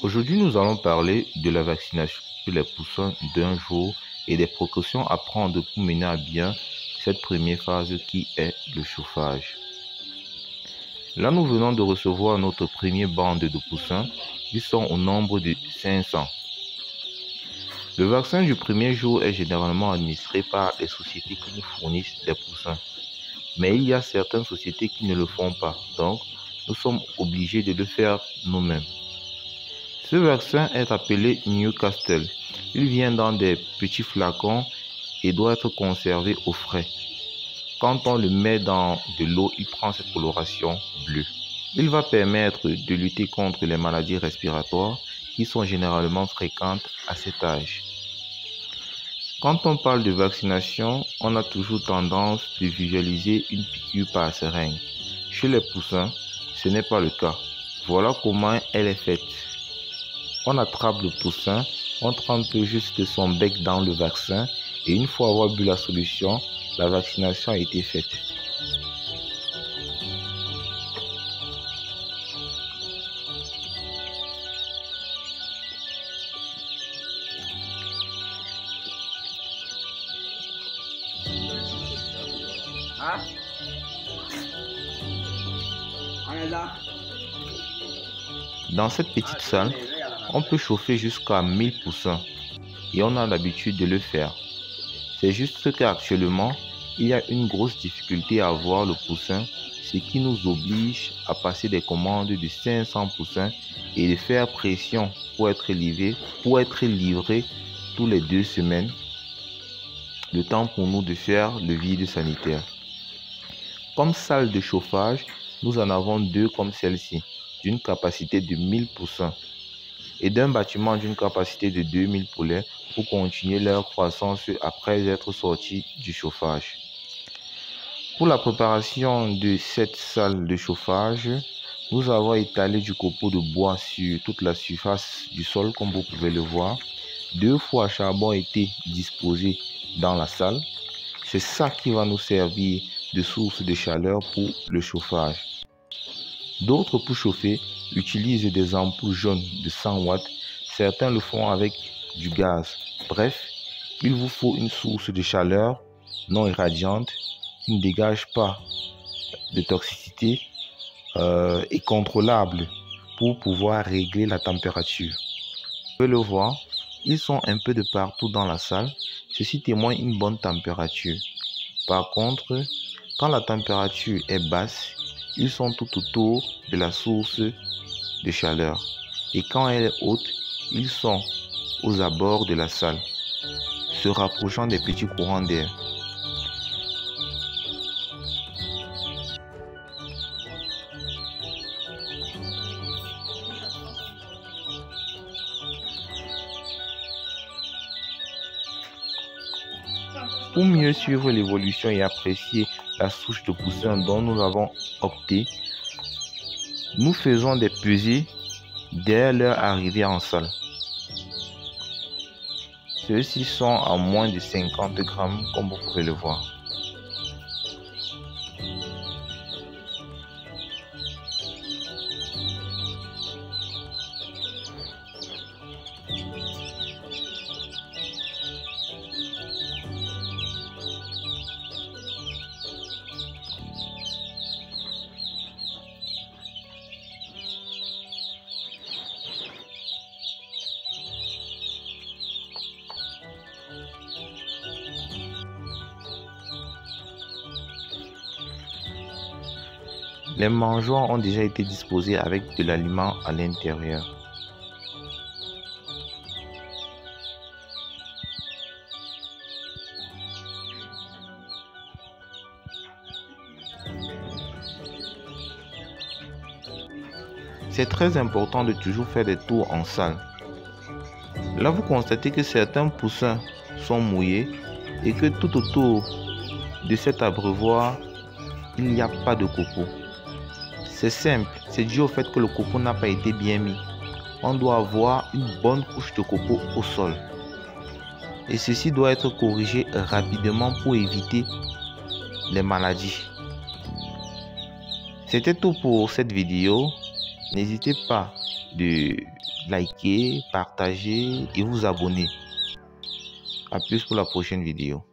Aujourd'hui, nous allons parler de la vaccination sur les poussins d'un jour et des précautions à prendre pour mener à bien cette première phase qui est le chauffage. Là, nous venons de recevoir notre première bande de poussins. Ils sont au nombre de 500. Le vaccin du premier jour est généralement administré par les sociétés qui nous fournissent des poussins. Mais il y a certaines sociétés qui ne le font pas, donc nous sommes obligés de le faire nous-mêmes. Ce vaccin est appelé Newcastle. Il vient dans des petits flacons et doit être conservé au frais. Quand on le met dans de l'eau, il prend cette coloration bleue. Il va permettre de lutter contre les maladies respiratoires qui sont généralement fréquentes à cet âge. Quand on parle de vaccination, on a toujours tendance de visualiser une piqûre par seringue. Chez les poussins, ce n'est pas le cas. Voilà comment elle est faite. On attrape le poussin, on trempe juste son bec dans le vaccin et une fois avoir bu la solution, la vaccination a été faite. Dans cette petite salle, on peut chauffer jusqu'à 1000 poussins et on a l'habitude de le faire. C'est juste qu'actuellement, il y a une grosse difficulté à avoir le poussin, ce qui nous oblige à passer des commandes de 500 poussins et de faire pression pour être livré tous les 2 semaines, le temps pour nous de faire le vide sanitaire. Comme salle de chauffage, nous en avons 2 comme celle-ci, d'une capacité de 1000 poussins et d'un bâtiment d'une capacité de 2000 poulets pour continuer leur croissance après être sortis du chauffage. Pour la préparation de cette salle de chauffage, nous avons étalé du copeau de bois sur toute la surface du sol comme vous pouvez le voir. 2 fours à charbon ont été disposés dans la salle. C'est ça qui va nous servir de source de chaleur pour le chauffage. D'autres pour chauffer utilisent des ampoules jaunes de 100 watts. Certains le font avec du gaz. Bref, il vous faut une source de chaleur non irradiante qui ne dégage pas de toxicité et contrôlable pour pouvoir régler la température. Vous pouvez le voir, ils sont un peu de partout dans la salle. Ceci témoigne une bonne température. Par contre, quand la température est basse, ils sont tout autour de la source de chaleur. Et quand elle est haute, ils sont aux abords de la salle, se rapprochant des petits courants d'air. Pour mieux suivre l'évolution et apprécier la souche de poussin dont nous avons opté, nous faisons des pesées dès leur arrivée en salle. Ceux-ci sont à moins de 50 grammes comme vous pouvez le voir. Les mangeoires ont déjà été disposés avec de l'aliment à l'intérieur. C'est très important de toujours faire des tours en salle. Là, vous constatez que certains poussins sont mouillés et que tout autour de cet abreuvoir, il n'y a pas de copeaux. C'est simple, c'est dû au fait que le copeau n'a pas été bien mis. On doit avoir une bonne couche de copeaux au sol. Et ceci doit être corrigé rapidement pour éviter les maladies. C'était tout pour cette vidéo. N'hésitez pas de liker, partager et vous abonner. A plus pour la prochaine vidéo.